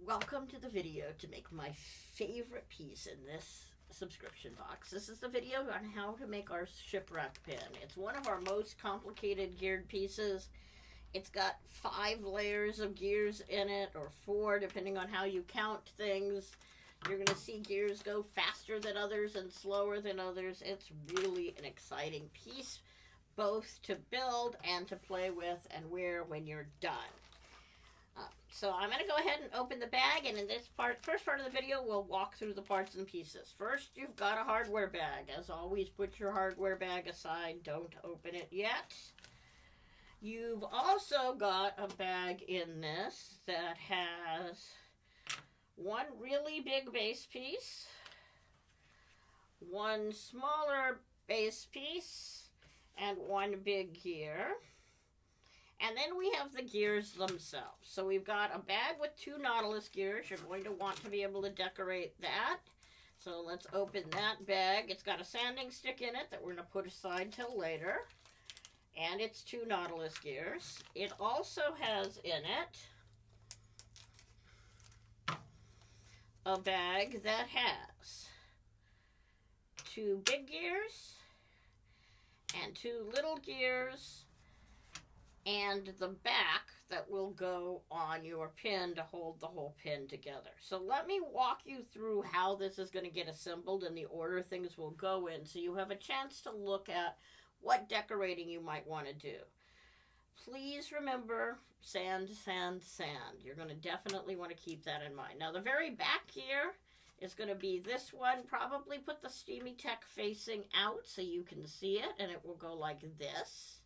Welcome to the video to make my favorite piece in this subscription box. This is the video on how to make our shipwreck pin. It's one of our most complicated geared pieces. It's got 5 layers of gears in it, or 4 depending on how you count things. You're going to see gears go faster than others and slower than others. It's really an exciting piece, both to build and to play with and wear when you're done. So I'm going to go ahead and open the bag, and in this first part of the video, we'll walk through the parts and pieces. First, you've got a hardware bag. As always, put your hardware bag aside. Don't open it yet. You've also got a bag in this that has one really big base piece, one smaller base piece, and one big gear. And then we have the gears themselves. So we've got a bag with 2 Nautilus gears. You're going to want to be able to decorate that. So let's open that bag. It's got a sanding stick in it that we're going to put aside till later. And it's 2 Nautilus gears. It also has in it a bag that has 2 big gears and 2 little gears, and the back that will go on your pin to hold the whole pin together. So let me walk you through how this is going to get assembled and the order things will go in, so you have a chance to look at what decorating you might want to do. Please remember sand, sand, sand. You're going to definitely want to keep that in mind. Now the very back here is going to be this one. Probably put the Steamy Tech facing out so you can see it, and it will go like this.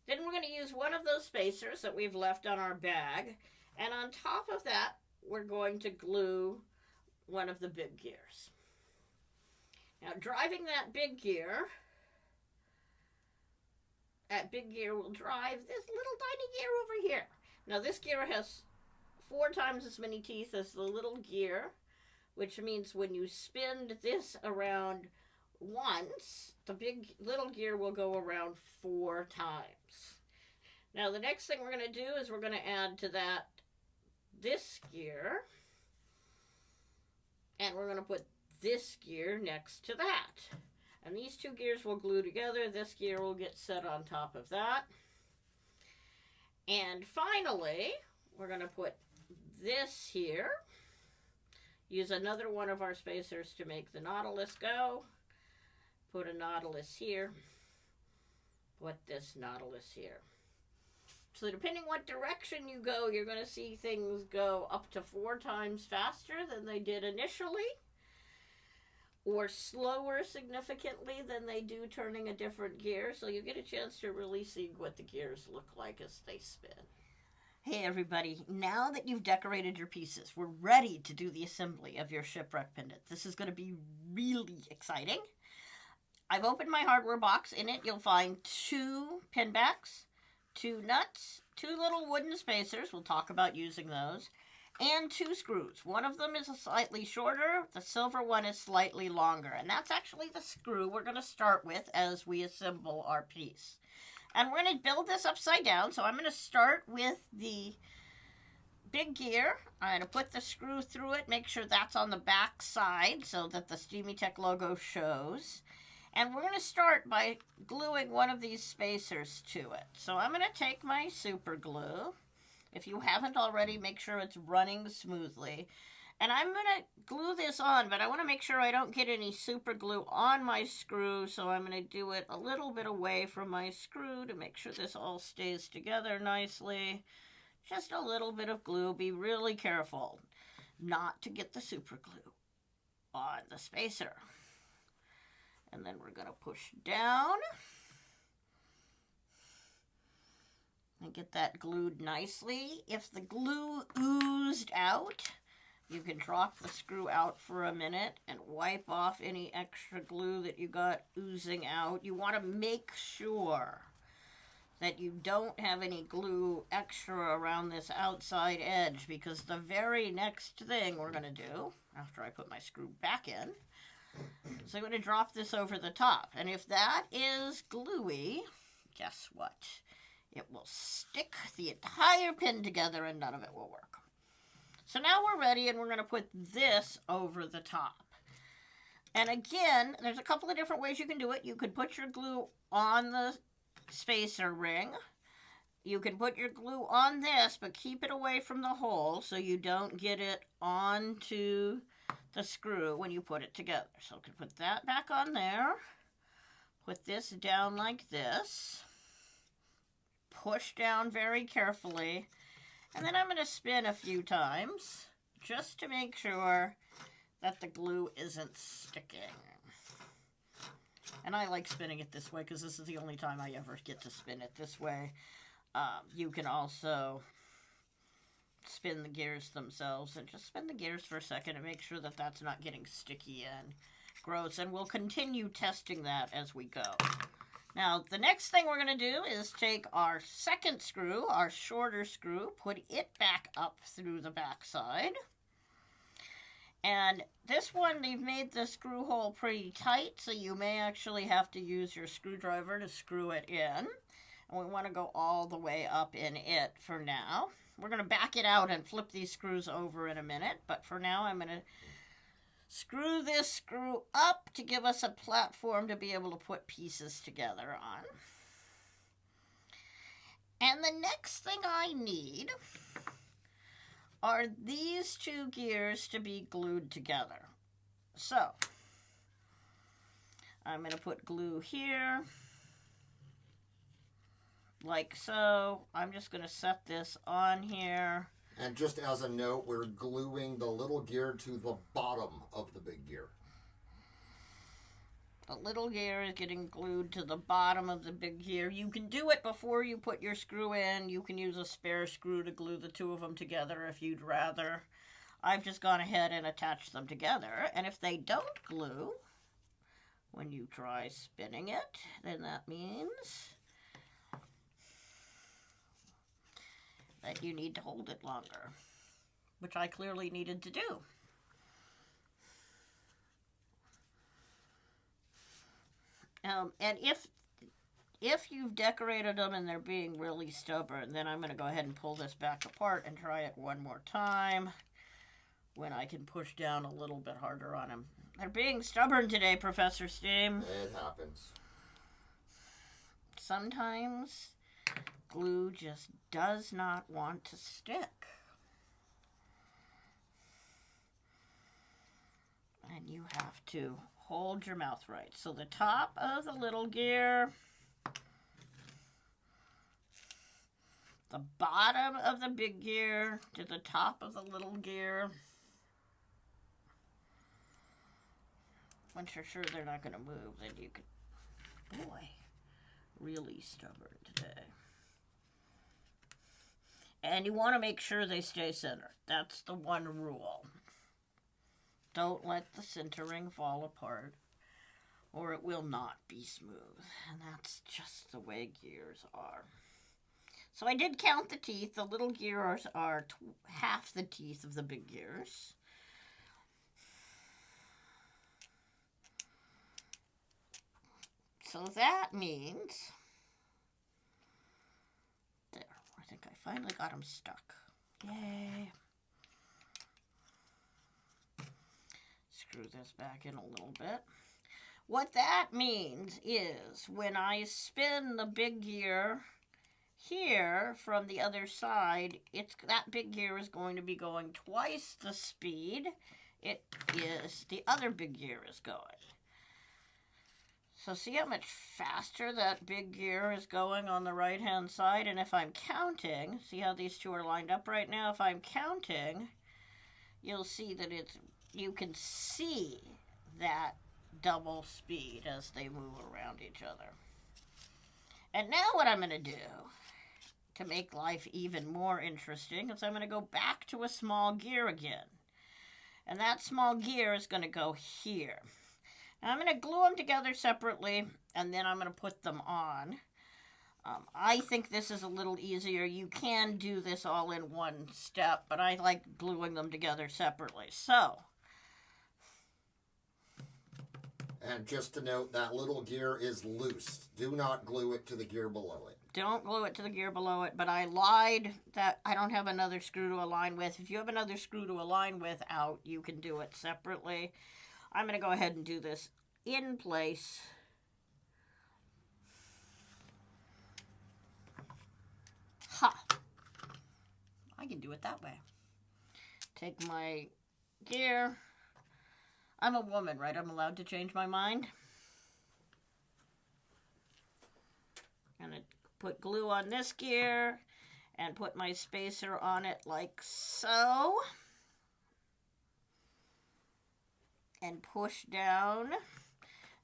Then we're going to use one of those spacers that we've left on our bag, and on top of that, we're going to glue one of the big gears. Now, driving that big gear will drive this little tiny gear over here. Now, this gear has 4 times as many teeth as the little gear, which means when you spin this around once, the little gear will go around 4 times. Now the next thing we're going to do is we're going to add to that this gear, and we're going to put this gear next to that. And these 2 gears will glue together. This gear will get set on top of that. And finally, we're going to put this here. Use another one of our spacers to make the Nautilus go. Put a Nautilus here. Put this Nautilus here. So depending what direction you go, you're going to see things go up to 4 times faster than they did initially, or slower significantly than they do turning a different gear. So you get a chance to really see what the gears look like as they spin. Hey everybody, now that you've decorated your pieces, we're ready to do the assembly of your shipwreck pendant. This is going to be really exciting. I've opened my hardware box. In it, you'll find 2 pin backs, 2 nuts, 2 little wooden spacers. We'll talk about using those. And 2 screws. One of them is slightly shorter. The silver one is slightly longer. And that's actually the screw we're going to start with as we assemble our piece. And we're going to build this upside down. So I'm going to start with the big gear. I'm going to put the screw through it. Make sure that's on the back side so that the Steamy Tech logo shows. And we're going to start by gluing one of these spacers to it. So I'm going to take my super glue. If you haven't already, make sure it's running smoothly. And I'm going to glue this on, but I want to make sure I don't get any super glue on my screw. So I'm going to do it a little bit away from my screw to make sure this all stays together nicely. Just a little bit of glue. Be really careful not to get the super glue on the spacer. And then we're going to push down and get that glued nicely. If the glue oozed out, you can drop the screw out for a minute and wipe off any extra glue that you got oozing out. You want to make sure that you don't have any glue extra around this outside edge, because the very next thing we're going to do, after I put my screw back in, so I'm going to drop this over the top. And if that is gluey, guess what? It will stick the entire pin together and none of it will work. So now we're ready, and we're going to put this over the top. And again, there's a couple of different ways you can do it. You could put your glue on the spacer ring. You can put your glue on this, but keep it away from the hole so you don't get it onto the screw when you put it together. So you can put that back on there. Put this down like this. Push down very carefully. And then I'm going to spin a few times just to make sure that the glue isn't sticking. And I like spinning it this way because this is the only time I ever get to spin it this way. You can also spin the gears themselves, and just spin the gears for a second and make sure that that's not getting sticky and gross. And we'll continue testing that as we go. Now, the next thing we're going to do is take our second screw, our shorter screw, put it back up through the back side. And this one, they've made the screw hole pretty tight, so you may actually have to use your screwdriver to screw it in. And we want to go all the way up in it for now. We're going to back it out and flip these screws over in a minute, but for now I'm going to screw this screw up to give us a platform to be able to put pieces together on. And the next thing I need are these two gears to be glued together. So, I'm going to put glue here, like so. I'm just going to set this on here. And just as a note, we're gluing the little gear to the bottom of the big gear. The little gear is getting glued to the bottom of the big gear. You can do it before you put your screw in. You can use a spare screw to glue the two of them together if you'd rather. I've just gone ahead and attached them together. And if they don't glue, when you try spinning it, then that means that you need to hold it longer, which I clearly needed to do. And if you've decorated them and they're being really stubborn, then I'm going to go ahead and pull this back apart and try it one more time when I can push down a little bit harder on them. They're being stubborn today, Professor Steam. It happens. Sometimes glue just does not want to stick. And you have to hold your mouth right. So the top of the little gear, the bottom of the big gear to the top of the little gear. Once you're sure they're not going to move, then you can... Boy, really stubborn today. And you want to make sure they stay centered. That's the one rule. Don't let the centering fall apart, or it will not be smooth. And that's just the way gears are. So I did count the teeth. The little gears are half the teeth of the big gears. So that means... There, I think I finally got them stuck. Yay. Screw this back in a little bit. What that means is when I spin the big gear here from the other side, that big gear is going to be going twice the speed it is the other big gear is going. So see how much faster that big gear is going on the right-hand side? And if I'm counting, see how these two are lined up right now? If I'm counting, you'll see that you can see that double speed as they move around each other. And now what I'm going to do to make life even more interesting is I'm going to go back to a small gear again. And that small gear is going to go here. Now I'm going to glue them together separately, and then I'm going to put them on. I think this is a little easier. You can do this all in one step, but I like gluing them together separately. So... And just to note, that little gear is loose. Do not glue it to the gear below it. Don't glue it to the gear below it, but I lied that I don't have another screw to align with. If you have another screw to align with out, you can do it separately. I'm going to go ahead and do this in place. Ha! I can do it that way. Take my gear. I'm a woman, right? I'm allowed to change my mind. I'm going to put glue on this gear and put my spacer on it like so. And push down.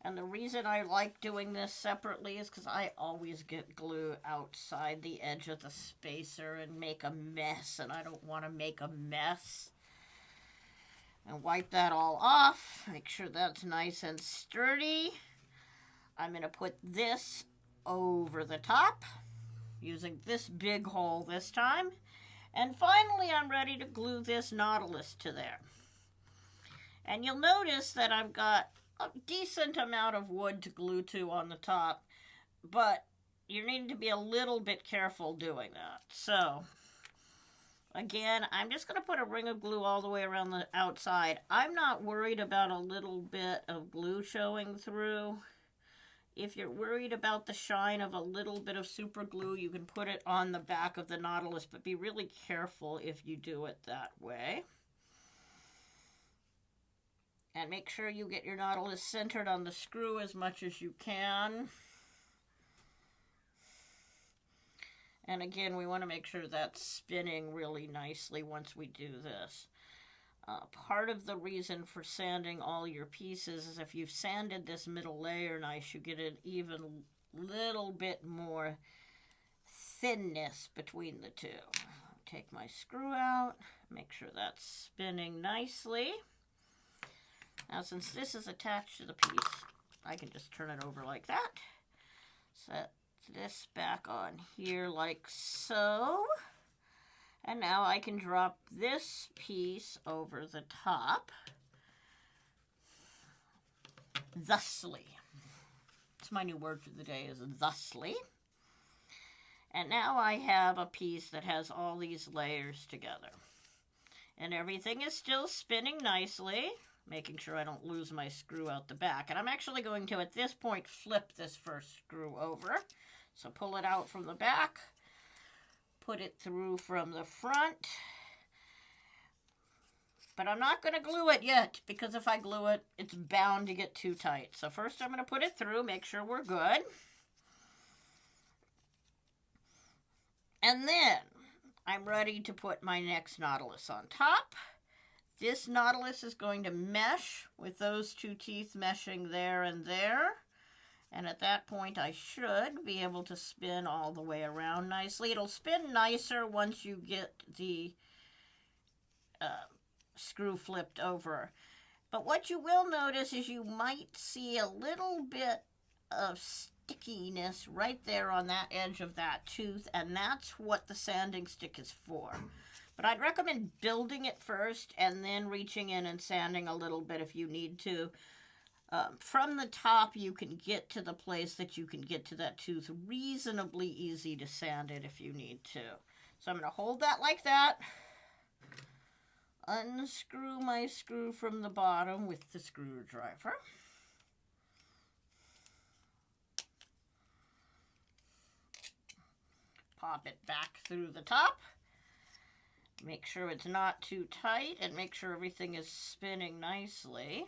And the reason I like doing this separately is because I always get glue outside the edge of the spacer and make a mess, and I don't want to make a mess. And wipe that all off. Make sure that's nice and sturdy. I'm going to put this over the top using this big hole this time. And finally, I'm ready to glue this Nautilus to there. And you'll notice that I've got a decent amount of wood to glue to on the top, but you need to be a little bit careful doing that. So, again, I'm just going to put a ring of glue all the way around the outside. I'm not worried about a little bit of glue showing through. If you're worried about the shine of a little bit of super glue, you can put it on the back of the Nautilus, but be really careful if you do it that way. And make sure you get your Nautilus centered on the screw as much as you can. And again, we want to make sure that's spinning really nicely once we do this. Part of the reason for sanding all your pieces is if you've sanded this middle layer nice, you get an even little bit more thinness between the two. Take my screw out, make sure that's spinning nicely. Now, since this is attached to the piece, I can just turn it over like that. Set this back on here like so. And now I can drop this piece over the top. Thusly. It's my new word for the day, is thusly. And now I have a piece that has all these layers together. And everything is still spinning nicely, making sure I don't lose my screw out the back. And I'm actually going to, at this point, flip this first screw over. So pull it out from the back, put it through from the front. But I'm not going to glue it yet, because if I glue it, it's bound to get too tight. So first I'm going to put it through, make sure we're good. And then I'm ready to put my next Nautilus on top. This Nautilus is going to mesh with those two teeth meshing there and there. And at that point, I should be able to spin all the way around nicely. It'll spin nicer once you get the screw flipped over. But what you will notice is you might see a little bit of stickiness right there on that edge of that tooth, and that's what the sanding stick is for. But I'd recommend building it first and then reaching in and sanding a little bit if you need to. From the top, you can get to the place that you can get to that tooth reasonably easy to sand it if you need to. So I'm going to hold that like that. Unscrew my screw from the bottom with the screwdriver. Pop it back through the top. Make sure it's not too tight and make sure everything is spinning nicely.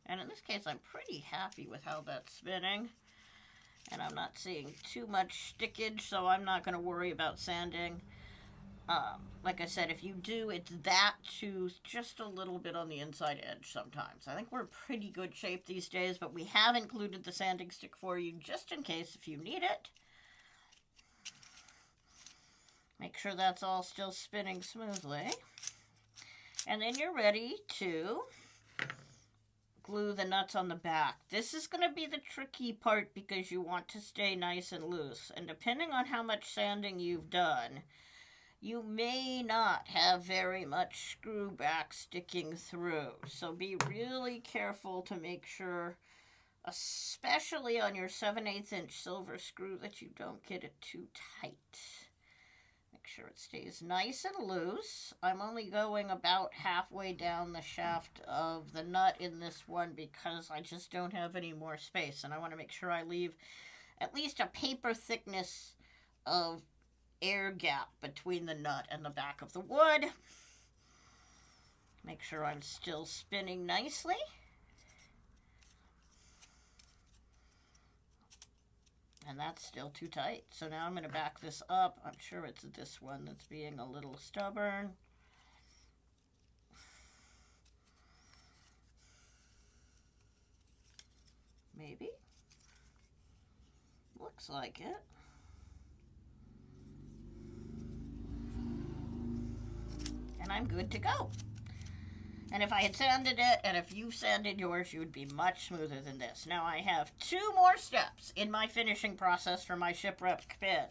And in this case, I'm pretty happy with how that's spinning. And I'm not seeing too much stickage, so I'm not going to worry about sanding. Like I said, if you do, it's that tooth just a little bit on the inside edge sometimes. I think we're in pretty good shape these days, but we have included the sanding stick for you just in case if you need it. Make sure that's all still spinning smoothly. And then you're ready to glue the nuts on the back. This is going to be the tricky part because you want to stay nice and loose. And depending on how much sanding you've done, you may not have very much screw back sticking through. So be really careful to make sure especially on your 7/8 inch silver screw, that you don't get it too tight. Make sure it stays nice and loose. I'm only going about halfway down the shaft of the nut in this one because I just don't have any more space, and I want to make sure I leave at least a paper thickness of air gap between the nut and the back of the wood. Make sure I'm still spinning nicely. And that's still too tight. So now I'm going to back this up. I'm sure it's this one that's being a little stubborn. Maybe. Looks like it. And I'm good to go. And if I had sanded it, and if you sanded yours, you would be much smoother than this. Now I have 2 more steps in my finishing process for my Shipwreck Pin.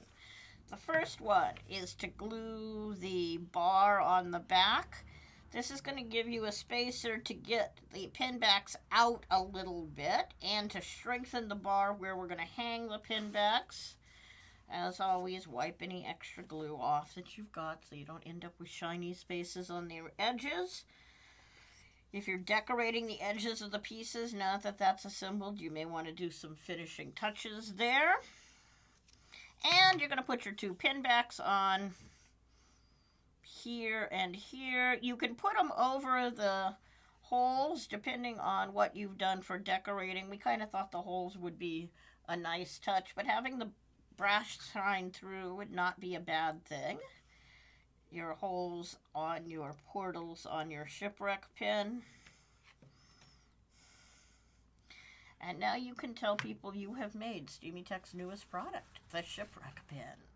The first one is to glue the bar on the back. This is going to give you a spacer to get the pin backs out a little bit and to strengthen the bar where we're going to hang the pin backs. As always, wipe any extra glue off that you've got so you don't end up with shiny spaces on the edges. If you're decorating the edges of the pieces, now that that's assembled, you may want to do some finishing touches there. And you're going to put your 2 pin backs on here and here. You can put them over the holes depending on what you've done for decorating. We kind of thought the holes would be a nice touch, but having the brass shine through would not be a bad thing. Your holes on your portals on your Shipwreck Pin. And now you can tell people you have made Steamy Tech's newest product, the Shipwreck Pin.